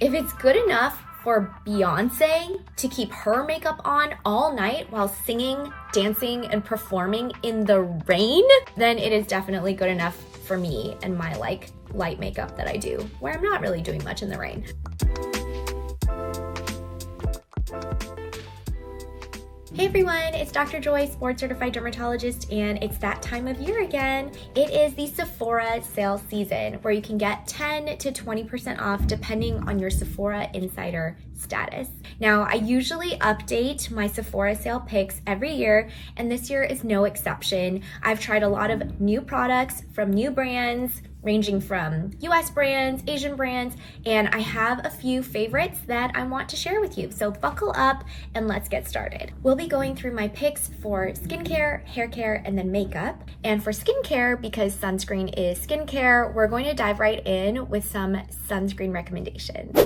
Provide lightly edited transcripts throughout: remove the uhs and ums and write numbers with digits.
If it's good enough for Beyonce to keep her makeup on all night while singing, dancing, and performing in the rain, then it is definitely good enough for me and my light makeup that I do, where I'm not really doing much in the rain. Hey everyone, it's Dr. Joyce, board certified dermatologist, and it's that time of year again. It is the Sephora sale season where you can get 10 to 20% off depending on your Sephora Insider status. Now, I usually update my Sephora sale picks every year, and this year is no exception. I've tried a lot of new products from new brands, ranging from US brands, Asian brands, and I have a few favorites that I want to share with you. So buckle up and let's get started. We'll be going through my picks for skincare, hair care, and then makeup. And for skincare, because sunscreen is skincare, we're going to dive right in with some sunscreen recommendations.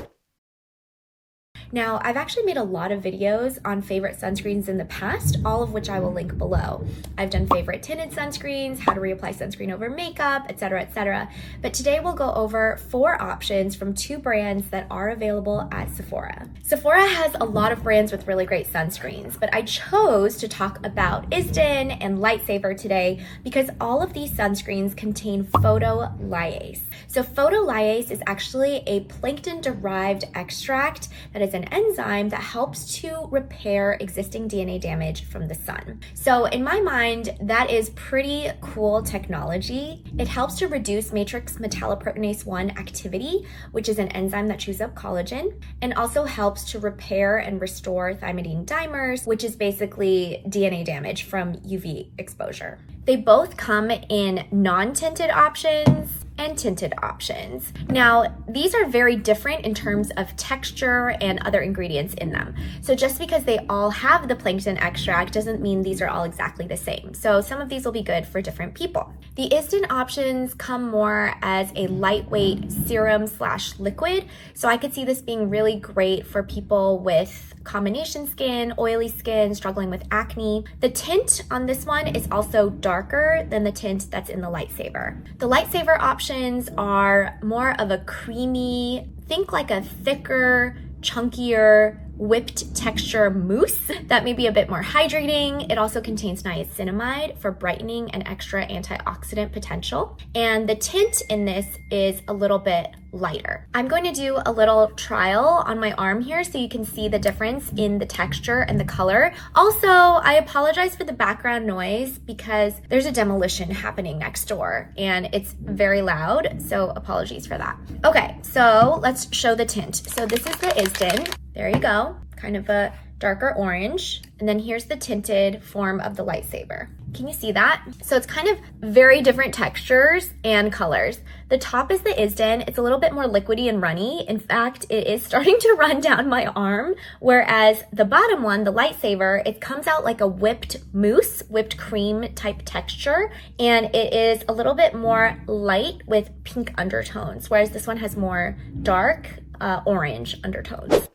Now, I've actually made a lot of videos on favorite sunscreens in the past, all of which I will link below. I've done favorite tinted sunscreens, how to reapply sunscreen over makeup, etc., etc. But today we'll go over 4 options from 2 brands that are available at Sephora. Sephora has a lot of brands with really great sunscreens, but I chose to talk about Idôle and Lightsaver today because all of these sunscreens contain photolyase. So photolyase is actually a plankton-derived extract that is an enzyme that helps to repair existing DNA damage from the sun. So in my mind, that is pretty cool technology. It helps to reduce matrix metalloproteinase 1 activity, which is an enzyme that chews up collagen, and also helps to repair and restore thymidine dimers, which is basically DNA damage from UV exposure. They both come in non-tinted options and tinted options. Now, these are very different in terms of texture and other ingredients in them. So just because they all have the plankton extract doesn't mean these are all exactly the same. So some of these will be good for different people. The Idôle options come more as a lightweight serum / liquid. So I could see this being really great for people with combination skin, oily skin, struggling with acne. The tint on this one is also darker than the tint that's in the Lightsaver. The Lightsaver options are more of a creamy, think like a thicker, chunkier, whipped texture mousse that may be a bit more hydrating. It also contains niacinamide for brightening and extra antioxidant potential. And the tint in this is a little bit lighter. I'm going to do a little trial on my arm here so you can see the difference in the texture and the color. Also, I apologize for the background noise because there's a demolition happening next door and it's very loud, so apologies for that. Okay, so let's show the tint. So this is the Idôle. There you go, kind of a darker orange. And then here's the tinted form of the Lightsaver. Can you see that? So it's kind of very different textures and colors. The top is the Idôle. It's a little bit more liquidy and runny. In fact, it is starting to run down my arm, whereas the bottom one, the Lightsaver, it comes out like a whipped mousse, whipped cream type texture, and it is a little bit more light with pink undertones, whereas this one has more dark orange undertones.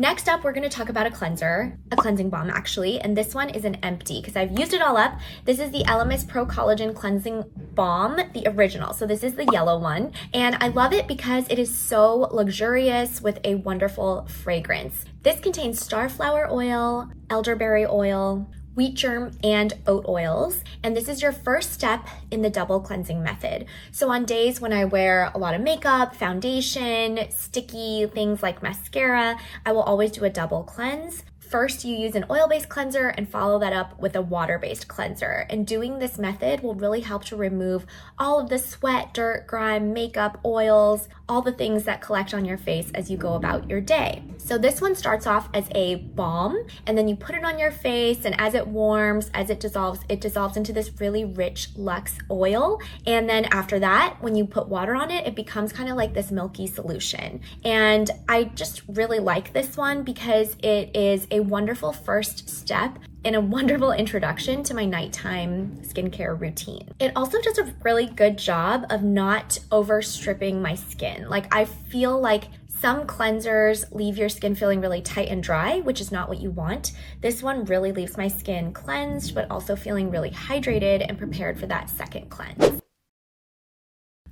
Next up, we're going to talk about a cleansing balm actually, and this one is an empty because I've used it all up. This is the ELEMIS Pro-Collagen Cleansing Balm, the original. So this is the yellow one, and I love it because it is so luxurious with a wonderful fragrance. This contains starflower oil, elderberry oil, wheat germ, and oat oils. And this is your first step in the double cleansing method. So on days when I wear a lot of makeup, foundation, sticky things like mascara, I will always do a double cleanse. First, you use an oil-based cleanser and follow that up with a water-based cleanser. And doing this method will really help to remove all of the sweat, dirt, grime, makeup, oils, all the things that collect on your face as you go about your day. So this one starts off as a balm, and then you put it on your face, and as it warms, as it dissolves into this really rich luxe oil. And then after that, when you put water on it, it becomes kind of like this milky solution. And I just really like this one because it is a wonderful first step and a wonderful introduction to my nighttime skincare routine. It also does a really good job of not overstripping my skin. Like, I feel like some cleansers leave your skin feeling really tight and dry, which is not what you want. This one really leaves my skin cleansed, but also feeling really hydrated and prepared for that second cleanse.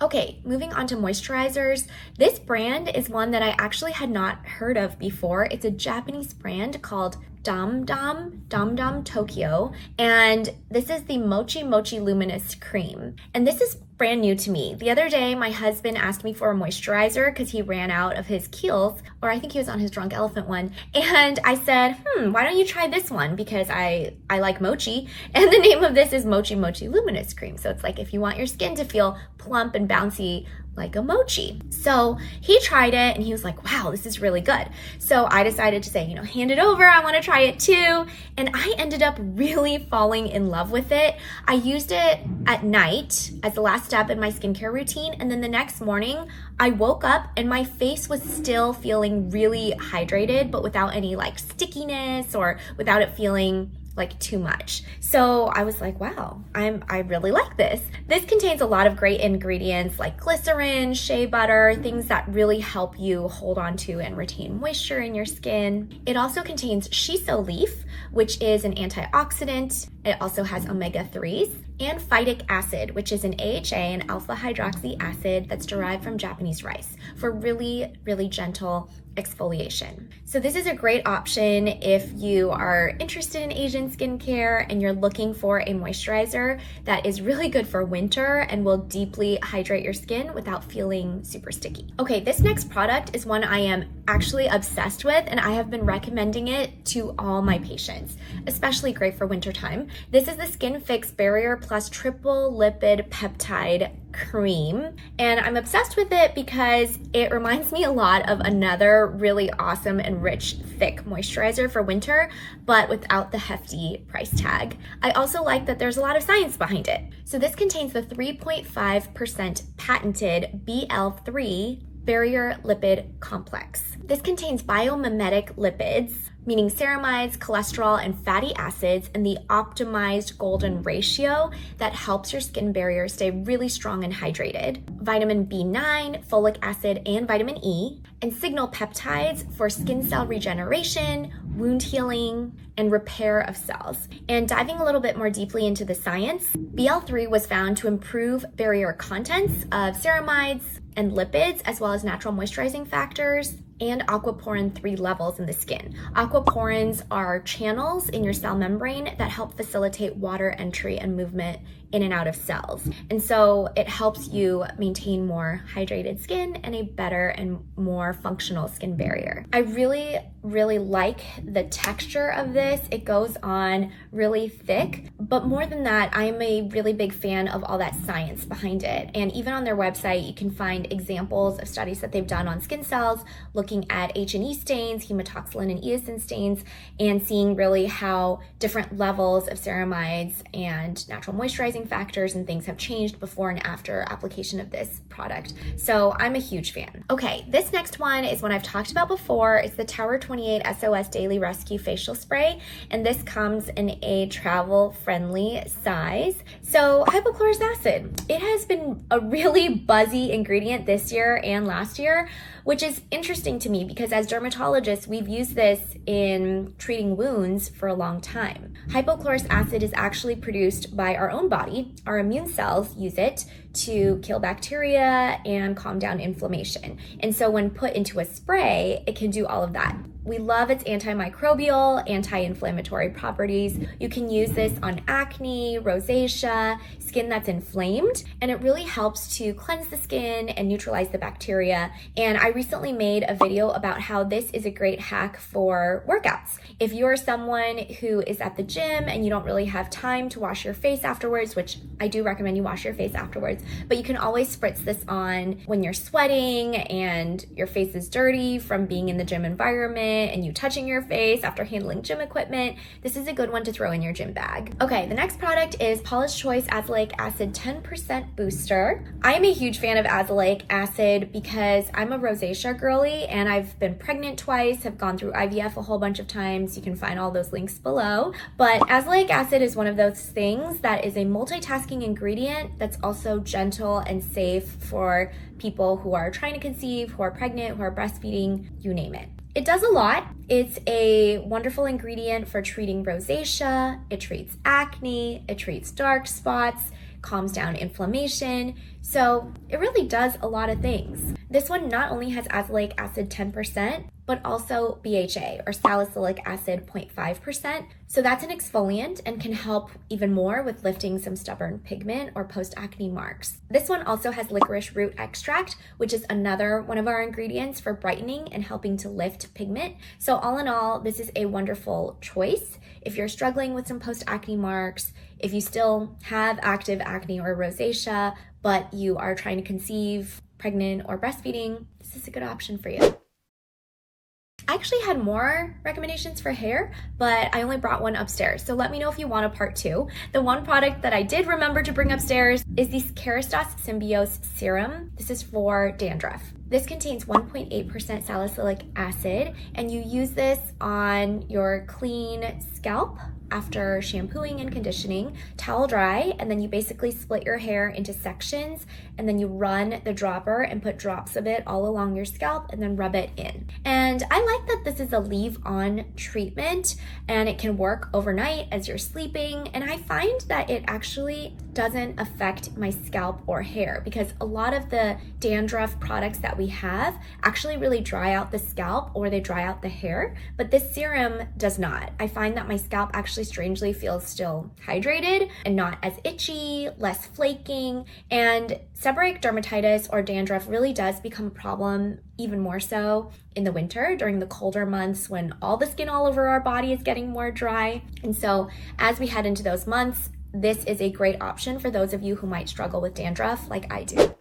Okay, moving on to moisturizers. This brand is one that I actually had not heard of before. It's a Japanese brand called DAMDAM Tokyo, and this is the Mochi Luminous Cream. And this is brand new to me. The other day, my husband asked me for a moisturizer because he ran out of his Kiehl's, or I think he was on his Drunk Elephant one. And I said, why don't you try this one? Because I like Mochi. And the name of this is Mochi Luminous Cream. So it's like if you want your skin to feel plump and bouncy like a mochi. So he tried it and he was like, wow, this is really good. So I decided to say, hand it over. I want to try it too. And I ended up really falling in love with it. I used it at night as the last step in my skincare routine. And then the next morning I woke up and my face was still feeling really hydrated, but without any like stickiness or without it feeling like too much. So I was like, wow, I really like this. This contains a lot of great ingredients like glycerin, shea butter, things that really help you hold on to and retain moisture in your skin. It also contains shiso leaf, which is an antioxidant. It also has omega-3s and phytic acid, which is an AHA, an alpha hydroxy acid that's derived from Japanese rice for really, really gentle exfoliation. So this is a great option if you are interested in Asian skincare and you're looking for a moisturizer that is really good for winter and will deeply hydrate your skin without feeling super sticky. Okay, this next product is one I am actually obsessed with, and I have been recommending it to all my patients, especially great for wintertime. This is the Skinfix Barrier Plus Triple Lipid Peptide Cream, and I'm obsessed with it because it reminds me a lot of another really awesome and rich, thick moisturizer for winter, but without the hefty price tag. I also like that there's a lot of science behind it. So this contains the 3.5% patented BL3 barrier lipid complex. This contains biomimetic lipids, meaning ceramides, cholesterol, and fatty acids, and the optimized golden ratio that helps your skin barrier stay really strong and hydrated. Vitamin B9, folic acid, and vitamin E, and signal peptides for skin cell regeneration, wound healing, and repair of cells. And diving a little bit more deeply into the science, BL3 was found to improve barrier contents of ceramides and lipids, as well as natural moisturizing factors, and aquaporin 3 levels in the skin. Aquaporins are channels in your cell membrane that help facilitate water entry and movement in and out of cells. And so it helps you maintain more hydrated skin and a better and more functional skin barrier. I really, really like the texture of this. It goes on really thick, but more than that, I'm a really big fan of all that science behind it. And even on their website, you can find examples of studies that they've done on skin cells, looking at H&E stains, hematoxylin and eosin stains, and seeing really how different levels of ceramides and natural moisturizing factors and things have changed before and after application of this product. So I'm a huge fan. Okay, this next one is one I've talked about before. It's the Tower 28 SOS Daily Rescue Facial Spray, and this comes in a travel-friendly size. So hypochlorous acid, it has been a really buzzy ingredient this year and last year, which is interesting to me because as dermatologists, we've used this in treating wounds for a long time. Hypochlorous acid is actually produced by our own body. Our immune cells use it to kill bacteria and calm down inflammation. And so when put into a spray, it can do all of that. We love its antimicrobial, anti-inflammatory properties. You can use this on acne, rosacea, skin that's inflamed, and it really helps to cleanse the skin and neutralize the bacteria. And I recently made a video about how this is a great hack for workouts. If you're someone who is at the gym and you don't really have time to wash your face afterwards, which I do recommend you wash your face afterwards, but you can always spritz this on when you're sweating and your face is dirty from being in the gym environment and you touching your face after handling gym equipment. This is a good one to throw in your gym bag. Okay, the next product is Paula's Choice Azelaic Acid 10% Booster. I'm a huge fan of Azelaic Acid because I'm a rosacea girly and I've been pregnant twice, have gone through IVF a whole bunch of times. You can find all those links below. But Azelaic Acid is one of those things that is a multitasking ingredient that's also gentle and safe for people who are trying to conceive, who are pregnant, who are breastfeeding, you name it. It does a lot. It's a wonderful ingredient for treating rosacea. It treats acne. It treats dark spots. calms down inflammation. So it really does a lot of things. This one not only has azelaic acid 10%, but also BHA or salicylic acid 0.5%. So that's an exfoliant and can help even more with lifting some stubborn pigment or post-acne marks. This one also has licorice root extract, which is another one of our ingredients for brightening and helping to lift pigment. So all in all, this is a wonderful choice. If you're struggling with some post-acne marks, if you still have active acne or rosacea, but you are trying to conceive, pregnant, or breastfeeding, this is a good option for you. I actually had more recommendations for hair, but I only brought one upstairs. So let me know if you want a part 2. The one product that I did remember to bring upstairs is the Kerastase Symbiose Serum. This is for dandruff. This contains 1.8% salicylic acid, and you use this on your clean scalp after shampooing and conditioning, towel dry, and then you basically split your hair into sections, and then you run the dropper and put drops of it all along your scalp and then rub it in. And I like that this is a leave-on treatment, and it can work overnight as you're sleeping, and I find that it actually doesn't affect my scalp or hair, because a lot of the dandruff products that we have actually really dry out the scalp or they dry out the hair, but this serum does not. I find that my scalp actually strangely feels still hydrated and not as itchy, less flaking, and seborrheic dermatitis or dandruff really does become a problem even more so in the winter during the colder months when all the skin all over our body is getting more dry. And so as we head into those months, this is a great option for those of you who might struggle with dandruff like I do.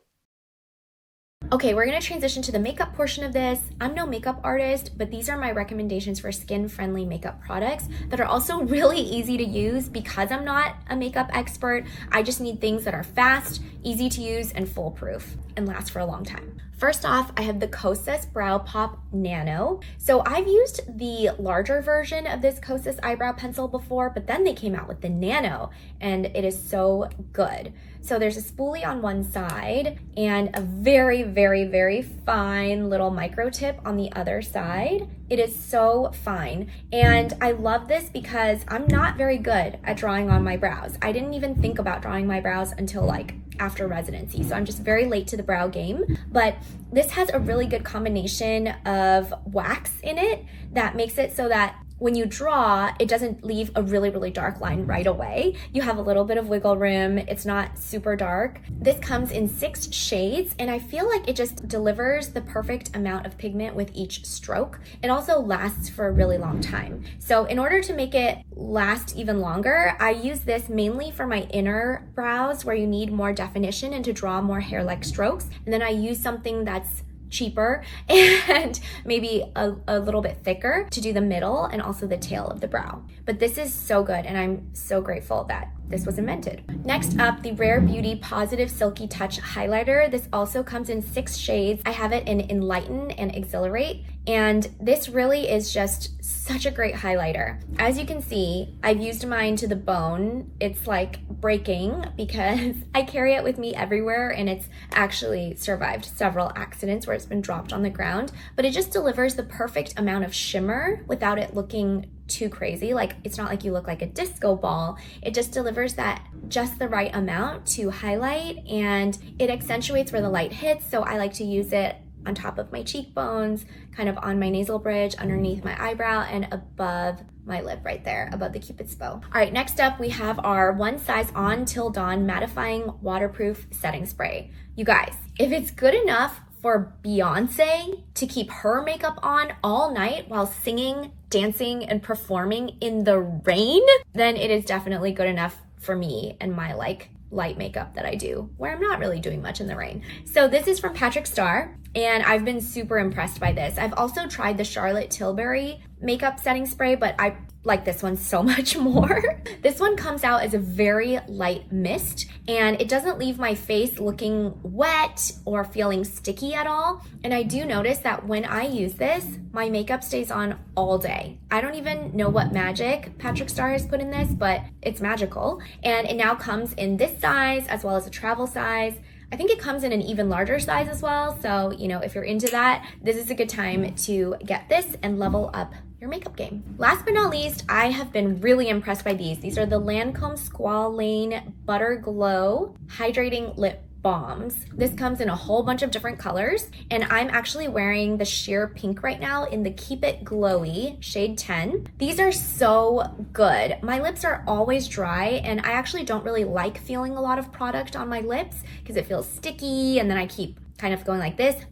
Okay, we're gonna transition to the makeup portion of this. I'm no makeup artist, but these are my recommendations for skin-friendly makeup products that are also really easy to use because I'm not a makeup expert. I just need things that are fast, easy to use, and foolproof, and last for a long time. First off, I have the Kosas Brow Pop Nano. So I've used the larger version of this Kosas eyebrow pencil before, but then they came out with the Nano, and it is so good. So there's a spoolie on one side and a very, very, very fine little micro tip on the other side. It is so fine. And I love this because I'm not very good at drawing on my brows. I didn't even think about drawing my brows until like after residency. So I'm just very late to the brow game. But this has a really good combination of wax in it that makes it so that when you draw, it doesn't leave a really, really dark line right away. You have a little bit of wiggle room. It's not super dark. This comes in 6 shades, and I feel like it just delivers the perfect amount of pigment with each stroke. It also lasts for a really long time. So in order to make it last even longer, I use this mainly for my inner brows where you need more definition and to draw more hair-like strokes. And then I use something that's cheaper and maybe a little bit thicker to do the middle and also the tail of the brow. But this is so good, and I'm so grateful that this was invented. Next up, the Rare Beauty Positive Silky Touch Highlighter. This also comes in 6 shades. I have it in Enlighten and Exhilarate, and this really is just such a great highlighter. As you can see, I've used mine to the bone. It's like breaking because I carry it with me everywhere, and it's actually survived several accidents where it's been dropped on the ground, but it just delivers the perfect amount of shimmer without it looking too crazy. Like, it's not like you look like a disco ball. It just delivers that just the right amount to highlight, and it accentuates where the light hits. So I like to use it on top of my cheekbones, kind of on my nasal bridge, underneath my eyebrow, and above my lip right there, above the Cupid's bow. All right, next up we have our One Size On Till Dawn Mattifying Waterproof Setting Spray. You guys, if it's good enough for Beyonce to keep her makeup on all night while singing, dancing, and performing in the rain, then it is definitely good enough for me and my like light makeup that I do, where I'm not really doing much in the rain. So this is from Patrick Starr, and I've been super impressed by this. I've also tried the Charlotte Tilbury makeup setting spray, but I like this one so much more. This one comes out as a very light mist, and it doesn't leave my face looking wet or feeling sticky at all. And I do notice that when I use this, my makeup stays on all day. I don't even know what magic Patrick Starr has put in this, but it's magical. And it now comes in this size as well as a travel size. I think it comes in an even larger size as well. So, you know, if you're into that, this is a good time to get this and level up your your makeup game. Last but not least, I have been really impressed by these. These are the Lancôme Squalane Butter Glow Hydrating Lip Balms. This comes in a whole bunch of different colors, and I'm actually wearing the sheer pink right now in the Keep It Glowy shade 10. These are so good. My lips are always dry, and I actually don't really like feeling a lot of product on my lips because it feels sticky, and then I keep kind of going like this,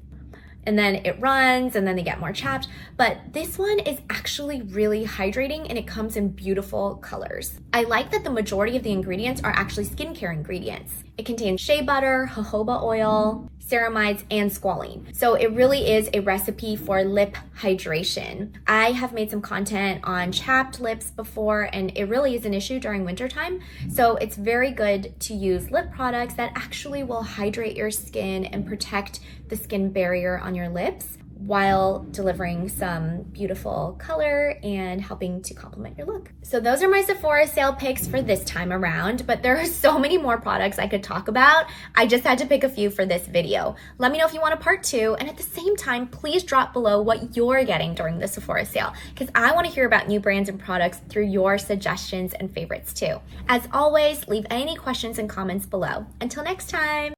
and then it runs, and then they get more chapped. But this one is actually really hydrating, and it comes in beautiful colors. I like that the majority of the ingredients are actually skincare ingredients. It contains shea butter, jojoba oil, ceramides, and squalene. So it really is a recipe for lip hydration. I have made some content on chapped lips before, and it really is an issue during wintertime. So it's very good to use lip products that actually will hydrate your skin and protect the skin barrier on your lips while delivering some beautiful color and helping to complement your look. So those are my Sephora sale picks for this time around, but there are so many more products I could talk about. I just had to pick a few for this video. Let me know if you want a part 2, and at the same time, please drop below what you're getting during the Sephora sale, because I want to hear about new brands and products through your suggestions and favorites too. As always, leave any questions and comments below. Until next time.